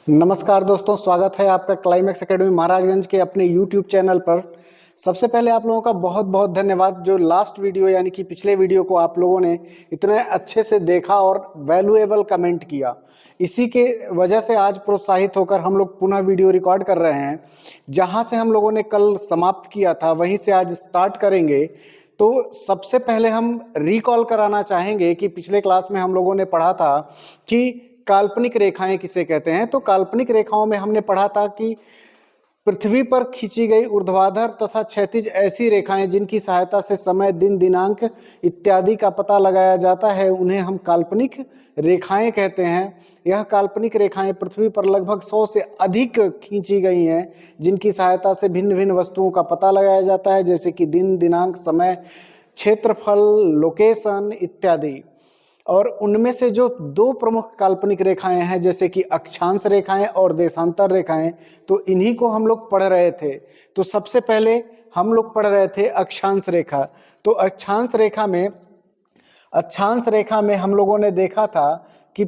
नमस्कार दोस्तों, स्वागत है आपका क्लाइमेक्स एकेडमी महाराजगंज के अपने यूट्यूब चैनल पर। सबसे पहले आप लोगों का बहुत बहुत धन्यवाद जो लास्ट वीडियो यानी कि पिछले वीडियो को आप लोगों ने इतने अच्छे से देखा और वैल्यूएबल कमेंट किया। इसी के वजह से आज प्रोत्साहित होकर हम लोग पुनः वीडियो रिकॉर्ड कर रहे हैं। जहां से हम लोगों ने कल समाप्त किया था वहीं से आज स्टार्ट करेंगे। तो सबसे पहले हम रिकॉल कराना चाहेंगे कि पिछले क्लास में हम लोगों ने पढ़ा था कि काल्पनिक रेखाएं किसे कहते हैं। तो काल्पनिक रेखाओं में हमने पढ़ा था कि पृथ्वी पर खींची गई ऊर्ध्वाधर तथा क्षैतिज ऐसी रेखाएं जिनकी सहायता से समय, दिन, दिनांक इत्यादि का पता लगाया जाता है, उन्हें हम काल्पनिक रेखाएं कहते हैं। यह काल्पनिक रेखाएं पृथ्वी पर लगभग 100 से अधिक खींची गई हैं, जिनकी सहायता से भिन्न भिन्न वस्तुओं का पता लगाया जाता है, जैसे कि दिन, दिनांक, समय, क्षेत्रफल, लोकेशन इत्यादि। और उनमें से जो दो प्रमुख काल्पनिक रेखाएं हैं जैसे कि अक्षांश रेखाएं और देशांतर रेखाएं, तो इन्हीं को हम लोग पढ़ रहे थे। तो सबसे पहले हम लोग पढ़ रहे थे अक्षांश रेखा। तो अक्षांश रेखा में हम लोगों ने देखा था कि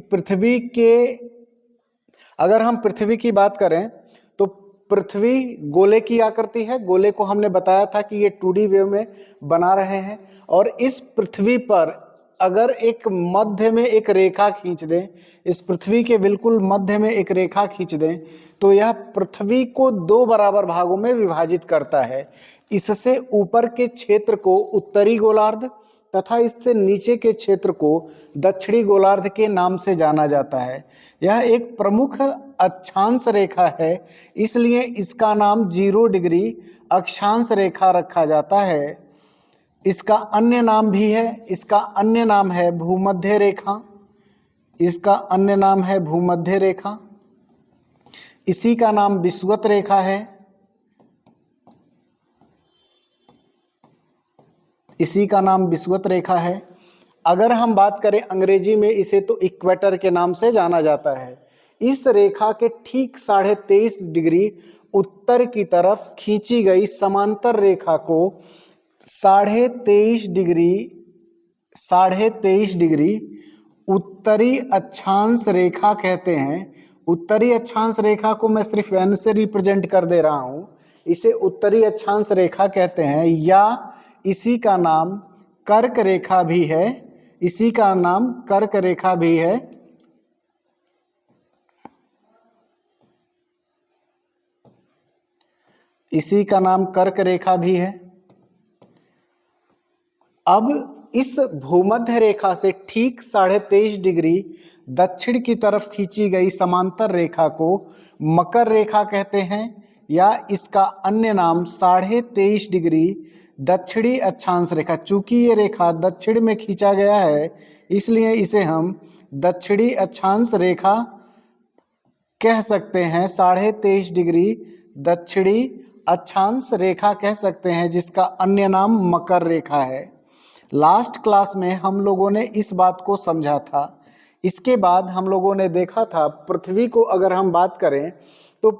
अगर हम पृथ्वी की बात करें तो पृथ्वी गोले की आकृति है। गोले को हमने बताया था कि ये 2D वेव में बना रहे हैं और इस पृथ्वी पर अगर एक मध्य में एक रेखा खींच दें, इस पृथ्वी के बिल्कुल मध्य में एक रेखा खींच दें, तो यह पृथ्वी को 2 बराबर भागों में विभाजित करता है। इससे ऊपर के क्षेत्र को उत्तरी गोलार्ध तथा इससे नीचे के क्षेत्र को दक्षिणी गोलार्ध के नाम से जाना जाता है। यह एक प्रमुख अक्षांश रेखा है, इसलिए इसका नाम 0 डिग्री अक्षांश रेखा रखा जाता है। इसका अन्य नाम भी है, इसका अन्य नाम है भूमध्य रेखा। इसका अन्य नाम है भूमध्य रेखा। इसी का नाम विषुवत रेखा है। इसी का नाम विषुवत रेखा है। अगर हम बात करें अंग्रेजी में इसे तो इक्वेटर के नाम से जाना जाता है। इस रेखा के ठीक 23.5 डिग्री उत्तर की तरफ खींची गई समांतर रेखा को 23.5 डिग्री उत्तरी अक्षांश रेखा कहते हैं। उत्तरी अक्षांश रेखा को मैं सिर्फ एन से रिप्रेजेंट कर दे रहा हूं। इसे उत्तरी अक्षांश रेखा कहते हैं, या इसी का नाम कर्क रेखा भी है। इसी का नाम कर्क रेखा भी है। इसी का नाम कर्क रेखा भी है। अब इस भूमध्य रेखा से ठीक 23.5 डिग्री दक्षिण की तरफ खींची गई समांतर रेखा को मकर रेखा कहते हैं, या इसका अन्य नाम 23.5 डिग्री दक्षिणी अक्षांश रेखा। चूंकि ये रेखा दक्षिण में खींचा गया है, इसलिए इसे हम दक्षिणी अक्षांश रेखा कह सकते हैं। 23.5 डिग्री दक्षिणी अक्षांश रेखा कह सकते हैं, जिसका अन्य नाम मकर रेखा है। लास्ट क्लास में हम लोगों ने इस बात को समझा था। इसके बाद हम लोगों ने देखा था पृथ्वी को अगर हम बात करें तो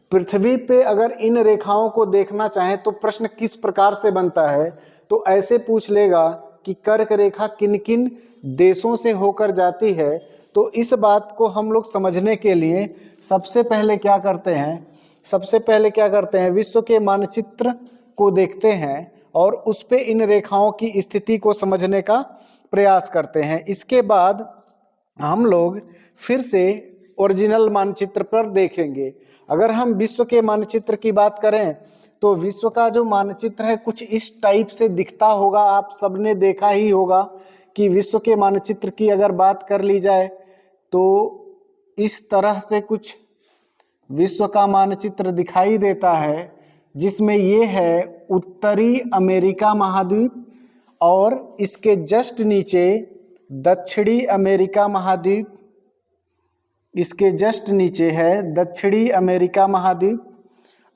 पृथ्वी पे अगर इन रेखाओं को देखना चाहें तो प्रश्न किस प्रकार से बनता है, तो ऐसे पूछ लेगा कि कर्क रेखा किन किन देशों से होकर जाती है। तो इस बात को हम लोग समझने के लिए सबसे पहले क्या करते हैं, विश्व के मानचित्र को देखते हैं और उस पे इन रेखाओं की स्थिति को समझने का प्रयास करते हैं। इसके बाद हम लोग फिर से ओरिजिनल मानचित्र पर देखेंगे। अगर हम विश्व के मानचित्र की बात करें तो विश्व का जो मानचित्र है कुछ इस टाइप से दिखता होगा। आप सबने देखा ही होगा कि विश्व के मानचित्र की अगर बात कर ली जाए तो इस तरह से कुछ विश्व का मानचित्र दिखाई देता है, जिसमें ये है उत्तरी अमेरिका महाद्वीप और इसके जस्ट नीचे दक्षिणी अमेरिका महाद्वीप। इसके जस्ट नीचे है दक्षिणी अमेरिका महाद्वीप।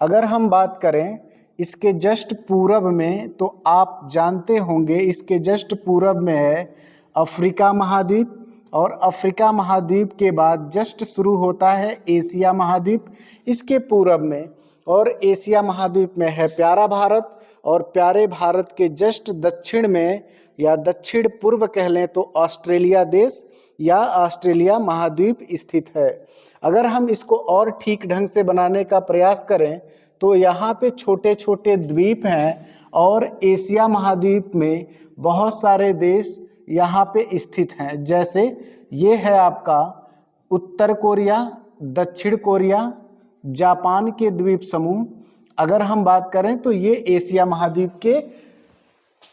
अगर हम बात करें इसके जस्ट पूरब में, तो आप जानते होंगे इसके जस्ट पूरब में है अफ्रीका महाद्वीप, और अफ्रीका महाद्वीप के बाद जस्ट शुरू होता है एशिया महाद्वीप इसके पूरब में, और एशिया महाद्वीप में है प्यारा भारत, और प्यारे भारत के जस्ट दक्षिण में या दक्षिण पूर्व कह लें तो ऑस्ट्रेलिया देश या ऑस्ट्रेलिया महाद्वीप स्थित है। अगर हम इसको और ठीक ढंग से बनाने का प्रयास करें तो यहाँ पे छोटे छोटे द्वीप हैं और एशिया महाद्वीप में बहुत सारे देश यहाँ पे स्थित हैं। जैसे ये है आपका उत्तर कोरिया, दक्षिण कोरिया, जापान के द्वीप समूह। अगर हम बात करें तो ये एशिया महाद्वीप के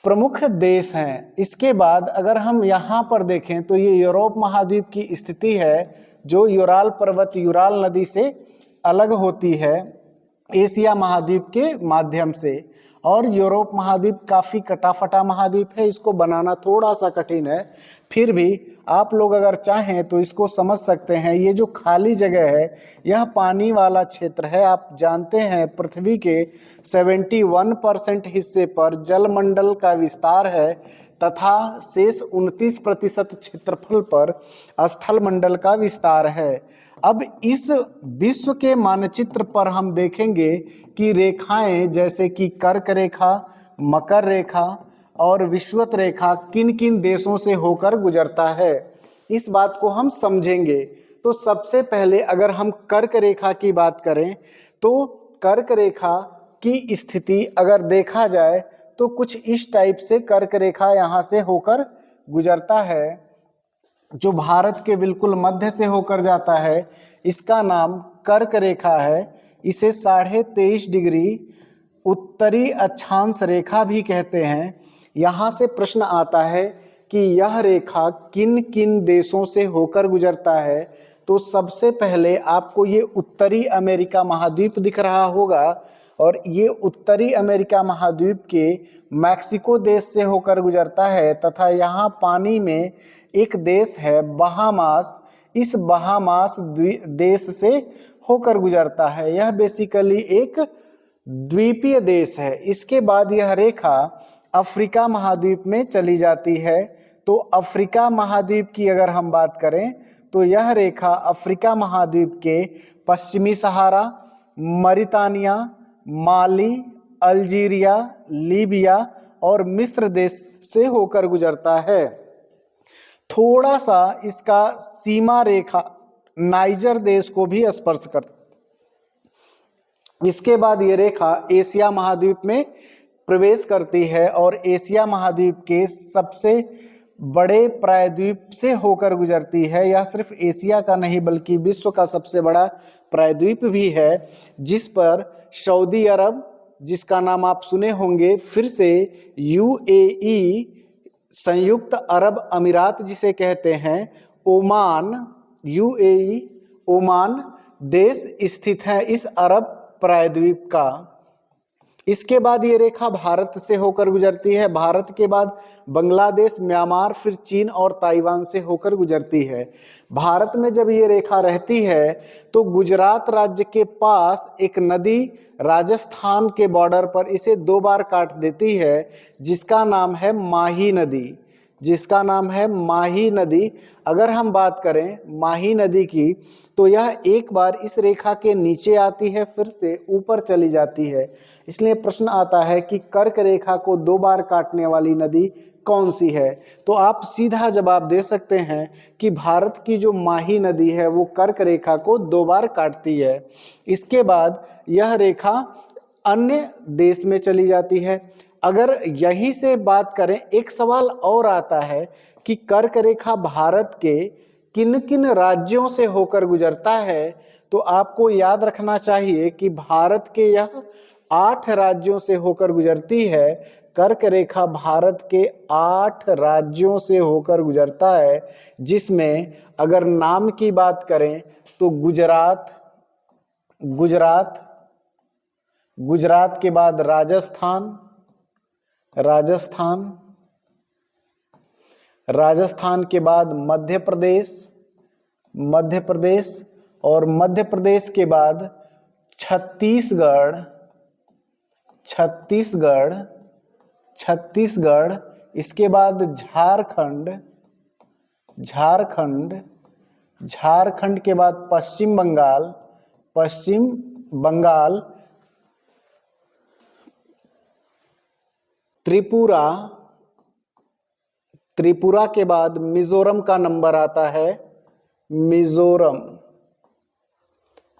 प्रमुख देश हैं। इसके बाद अगर हम यहाँ पर देखें तो ये यूरोप महाद्वीप की स्थिति है, जो यूराल पर्वत यूराल नदी से अलग होती है एशिया महाद्वीप के माध्यम से। और यूरोप महाद्वीप काफ़ी कटाफटा महाद्वीप है, इसको बनाना थोड़ा सा कठिन है, फिर भी आप लोग अगर चाहें तो इसको समझ सकते हैं। ये जो खाली जगह है यह पानी वाला क्षेत्र है। आप जानते हैं पृथ्वी के 71% हिस्से पर जलमंडल का विस्तार है तथा शेष 29% क्षेत्रफल पर स्थल मंडल का विस्तार है। अब इस विश्व के मानचित्र पर हम देखेंगे कि रेखाएं जैसे कि कर्क रेखा, मकर रेखा और विषुवत रेखा किन किन देशों से होकर गुजरता है, इस बात को हम समझेंगे। तो सबसे पहले अगर हम कर्क रेखा की बात करें तो कर्क रेखा की स्थिति अगर देखा जाए तो कुछ इस टाइप से कर्क रेखा यहाँ से होकर गुजरता है, जो भारत के बिल्कुल मध्य से होकर जाता है। इसका नाम कर्क रेखा है। इसे 23.5 डिग्री उत्तरी अक्षांश रेखा भी कहते हैं। यहाँ से प्रश्न आता है कि यह रेखा किन किन देशों से होकर गुजरता है। तो सबसे पहले आपको ये उत्तरी अमेरिका महाद्वीप दिख रहा होगा और ये उत्तरी अमेरिका महाद्वीप के मैक्सिको देश से होकर गुजरता है तथा यहाँ पानी में एक देश है बहामास, इस बहामास देश से होकर गुजरता है। यह बेसिकली एक द्वीपीय देश है। इसके बाद यह रेखा अफ्रीका महाद्वीप में चली जाती है। तो अफ्रीका महाद्वीप की अगर हम बात करें तो यह रेखा अफ्रीका महाद्वीप के पश्चिमी सहारा, मरितानिया, माली, अल्जीरिया, लीबिया और मिस्र देश से होकर गुजरता है। थोड़ा सा इसका सीमा रेखा नाइजर देश को भी स्पर्श करता। इसके बाद ये रेखा एशिया महाद्वीप में प्रवेश करती है और एशिया महाद्वीप के सबसे बड़े प्रायद्वीप से होकर गुजरती है। यह सिर्फ एशिया का नहीं बल्कि विश्व का सबसे बड़ा प्रायद्वीप भी है, जिस पर सऊदी अरब, जिसका नाम आप सुने होंगे, फिर से यूएई, संयुक्त अरब अमीरात जिसे कहते हैं, ओमान, यूएई, ओमान देश स्थित है इस अरब प्रायद्वीप का। इसके बाद ये रेखा भारत से होकर गुजरती है। भारत के बाद बांग्लादेश, म्यांमार, फिर चीन और ताइवान से होकर गुजरती है। भारत में जब ये रेखा रहती है तो गुजरात राज्य के पास एक नदी राजस्थान के बॉर्डर पर इसे 2 बार काट देती है, जिसका नाम है माही नदी, जिसका नाम है माही नदी। अगर हम बात करें माही नदी की तो यह एक बार इस रेखा के नीचे आती है, फिर से ऊपर चली जाती है। इसलिए प्रश्न आता है कि कर्क रेखा को 2 बार काटने वाली नदी कौन सी है। तो आप सीधा जवाब दे सकते हैं कि भारत की जो माही नदी है वो कर्क रेखा को 2 बार काटती है। इसके बाद यह रेखा अन्य देश में चली जाती है। अगर यहीं से बात करें, एक सवाल और आता है कि कर्क रेखा भारत के किन किन राज्यों से होकर गुजरता है। तो आपको याद रखना चाहिए कि भारत के यह 8 राज्यों से होकर गुजरती है। कर्क रेखा भारत के 8 राज्यों से होकर गुजरता है, जिसमें अगर नाम की बात करें तो गुजरात, गुजरात के बाद राजस्थान, राजस्थान के बाद मध्य प्रदेश और मध्य प्रदेश के बाद छत्तीसगढ़, इसके बाद झारखंड के बाद पश्चिम बंगाल, त्रिपुरा के बाद मिजोरम का नंबर आता है, मिजोरम।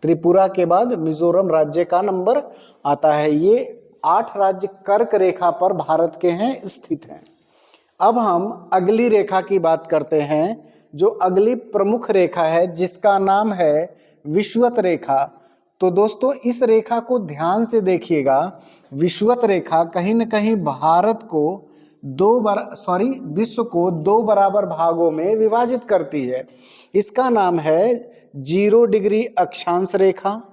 त्रिपुरा के बाद मिजोरम राज्य का नंबर आता है। ये 8 राज्य कर्क रेखा पर भारत के हैं, स्थित हैं। अब हम अगली रेखा की बात करते हैं, जो अगली प्रमुख रेखा है जिसका नाम है विषुवत रेखा। तो दोस्तों इस रेखा को ध्यान से देखिएगा। विषुवत रेखा कहीं न कहीं भारत को विश्व को 2 बराबर भागों में विभाजित करती है। इसका नाम है 0 डिग्री अक्षांश रेखा,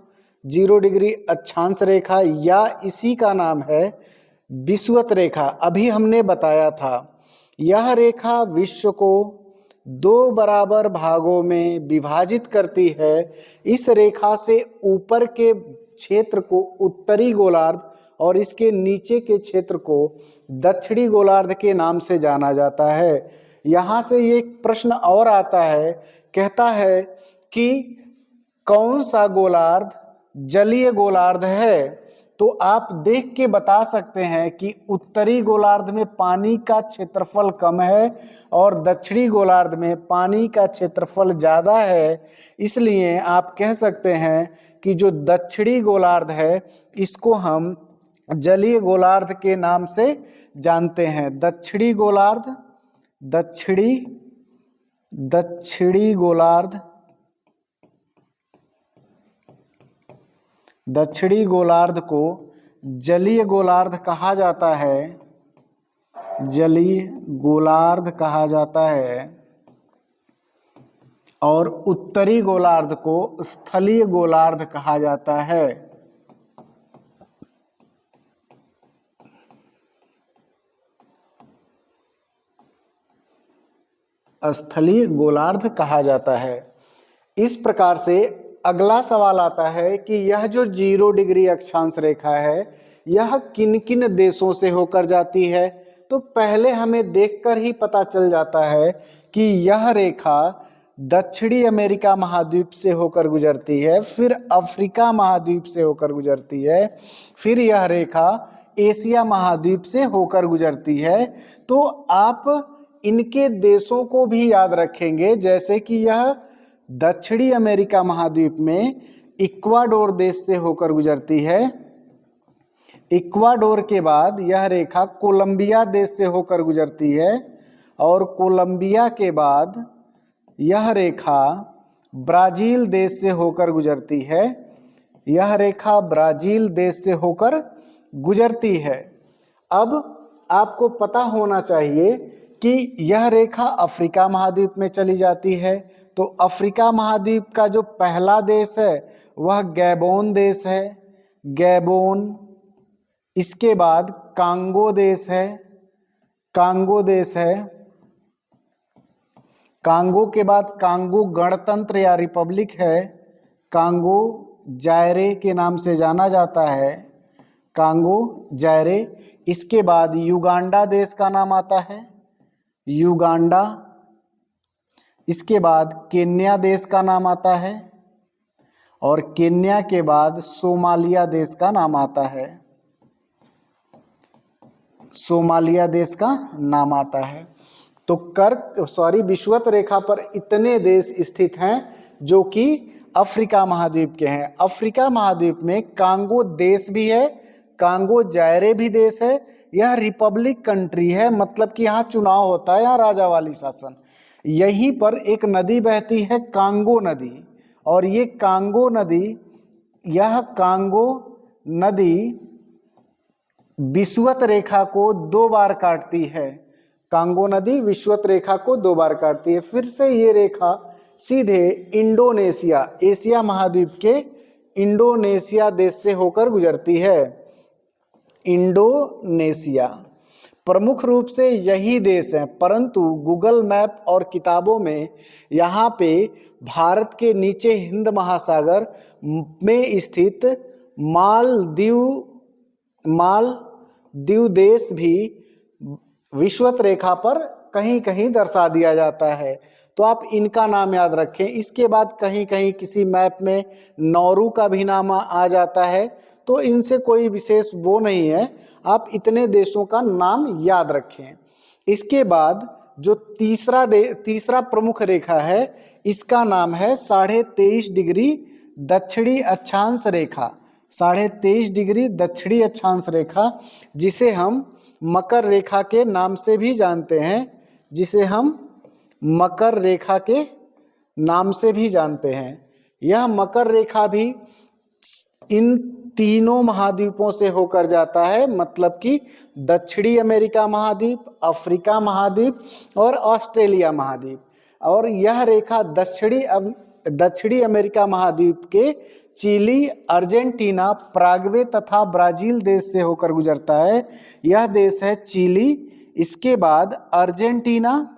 0 डिग्री अक्षांश रेखा, या इसी का नाम है विषुवत रेखा। अभी हमने बताया था यह रेखा विश्व को 2 बराबर भागों में विभाजित करती है। इस रेखा से ऊपर के क्षेत्र को उत्तरी गोलार्ध और इसके नीचे के क्षेत्र को दक्षिणी गोलार्ध के नाम से जाना जाता है। यहाँ से ये प्रश्न और आता है, कहता है कि कौन सा गोलार्ध जलीय गोलार्ध है। तो आप देख के बता सकते हैं कि उत्तरी गोलार्ध में पानी का क्षेत्रफल कम है और दक्षिणी गोलार्ध में पानी का क्षेत्रफल ज़्यादा है। इसलिए आप कह सकते हैं कि जो दक्षिणी गोलार्ध है इसको हम जलीय गोलार्ध के नाम से जानते हैं। दक्षिणी गोलार्ध, दक्षिणी गोलार्ध, दक्षिणी गोलार्ध को जलीय गोलार्ध कहा जाता है, जलीय गोलार्ध कहा जाता है, और उत्तरी गोलार्ध को स्थलीय गोलार्ध कहा जाता है। स्थलीय गोलार्ध कहा जाता है। इस प्रकार से अगला सवाल आता है कि यह जो 0 डिग्री अक्षांश रेखा है यह किन किन देशों से होकर जाती है। तो पहले हमें देखकर ही पता चल जाता है कि यह रेखा दक्षिणी अमेरिका महाद्वीप से होकर गुजरती है, फिर अफ्रीका महाद्वीप से होकर गुजरती है, फिर यह रेखा एशिया महाद्वीप से होकर गुजरती है। तो आप इनके देशों को भी याद रखेंगे, जैसे कि यह दक्षिणी अमेरिका महाद्वीप में इक्वाडोर देश से होकर गुजरती है। इक्वाडोर के बाद यह रेखा कोलंबिया देश से होकर गुजरती है, और कोलंबिया के बाद यह रेखा ब्राजील देश से होकर गुजरती है। यह रेखा ब्राजील देश से होकर गुजरती है। अब आपको पता होना चाहिए कि यह रेखा अफ्रीका महाद्वीप में चली जाती है। तो अफ्रीका महाद्वीप का जो पहला देश है वह गैबोन देश है, गैबोन। इसके बाद कांगो देश है, कांगो देश है। कांगो के बाद कांगो गणतंत्र या रिपब्लिक है, कांगो जायरे के नाम से जाना जाता है, कांगो जायरे। इसके बाद युगांडा देश का नाम आता है, युगांडा। इसके बाद केन्या देश का नाम आता है, और केन्या के बाद सोमालिया देश का नाम आता है, सोमालिया देश का नाम आता है। तो विषुवत रेखा पर इतने देश स्थित हैं जो कि अफ्रीका महाद्वीप के हैं। अफ्रीका महाद्वीप में कांगो देश भी है, कांगो जायरे भी देश है। यह रिपब्लिक कंट्री है, मतलब कि यहाँ चुनाव होता है, यहाँ राजा वाली शासन। यहीं पर एक नदी बहती है, कांगो नदी, और ये कांगो नदी, यह कांगो नदी विषुवत रेखा को 2 बार काटती है। कांगो नदी विषुवत रेखा को 2 बार काटती है। फिर से ये रेखा सीधे इंडोनेशिया, एशिया महाद्वीप के इंडोनेशिया देश से होकर गुजरती है। इंडोनेशिया प्रमुख रूप से यही देश है, परंतु गूगल मैप और किताबों में यहाँ पे भारत के नीचे हिंद महासागर में स्थित मालदीव देश भी विषुवत रेखा पर कहीं कहीं दर्शा दिया जाता है। तो आप इनका नाम याद रखें। इसके बाद कहीं कहीं किसी मैप में नौरू का भी नाम आ जाता है, तो इनसे कोई विशेष वो नहीं है, आप इतने देशों का नाम याद रखें। इसके बाद जो तीसरा प्रमुख रेखा है, इसका नाम है 23.5 डिग्री दक्षिणी अक्षांश रेखा। 23.5 डिग्री दक्षिणी अक्षांश रेखा, जिसे हम मकर रेखा के नाम से भी जानते हैं, जिसे हम मकर रेखा के नाम से भी जानते हैं। यह मकर रेखा भी इन तीनों महाद्वीपों से होकर जाता है, मतलब कि दक्षिणी अमेरिका महाद्वीप, अफ्रीका महाद्वीप और ऑस्ट्रेलिया महाद्वीप। और यह रेखा दक्षिणी अमेरिका महाद्वीप के चिली, अर्जेंटीना, पराग्वे तथा ब्राजील देश से होकर गुजरता है। यह देश है चिली, इसके बाद अर्जेंटीना,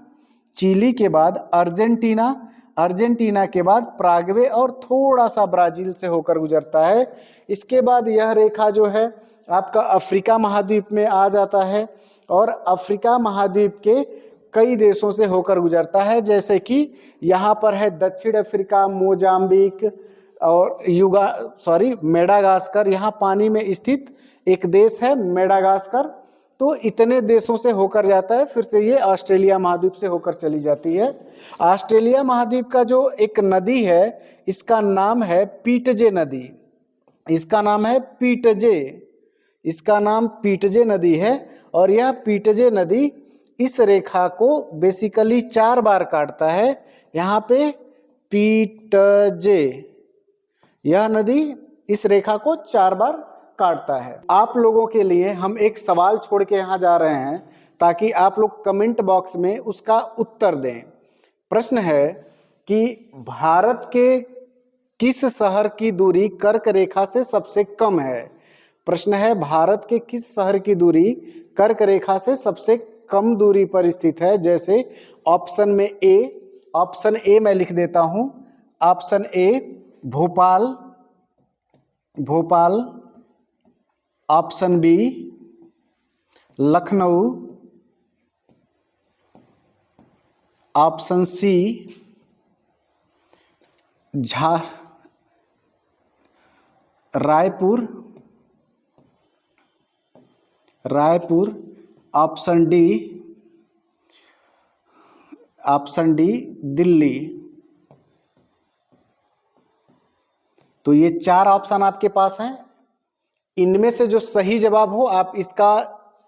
चिली के बाद अर्जेंटीना, अर्जेंटीना के बाद पराग्वे और थोड़ा सा ब्राजील से होकर गुजरता है। इसके बाद यह रेखा जो है आपका अफ्रीका महाद्वीप में आ जाता है और अफ्रीका महाद्वीप के कई देशों से होकर गुजरता है, जैसे कि यहाँ पर है दक्षिण अफ्रीका, मोजाम्बिक और मेडागास्कर। यहाँ पानी में स्थित एक देश है मेडागास्कर। तो इतने देशों से होकर जाता है, फिर से ये ऑस्ट्रेलिया महाद्वीप से होकर चली जाती है। ऑस्ट्रेलिया महाद्वीप का जो एक नदी है, इसका नाम है पीटजे नदी। इसका नाम है पीटजे, इसका नाम पीटजे नदी है। और यह पीटजे नदी इस रेखा को बेसिकली 4 बार काटता है। यहाँ पे पीटजे, यह नदी इस रेखा को 4 बार काटता है। आप लोगों के लिए हम एक सवाल छोड़ के यहाँ जा रहे हैं, ताकि आप लोग कमेंट बॉक्स में उसका उत्तर दें। प्रश्न है कि भारत के किस शहर की दूरी कर्क रेखा से सबसे कम है? प्रश्न है भारत के किस शहर की दूरी कर्क रेखा से सबसे कम दूरी पर स्थित है? जैसे ऑप्शन में ऑप्शन ए मैं लिख देता हूं। Option A Bhopal, option B Lucknow, option C Raipur, option D Delhi. तो ये 4 ऑप्शन आपके पास हैं। इनमें से जो सही जवाब हो, आप इसका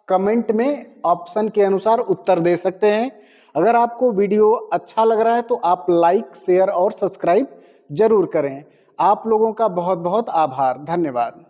कमेंट में ऑप्शन के अनुसार उत्तर दे सकते हैं। अगर आपको वीडियो अच्छा लग रहा है तो आप लाइक, शेयर और सब्सक्राइब जरूर करें। आप लोगों का बहुत बहुत आभार, धन्यवाद।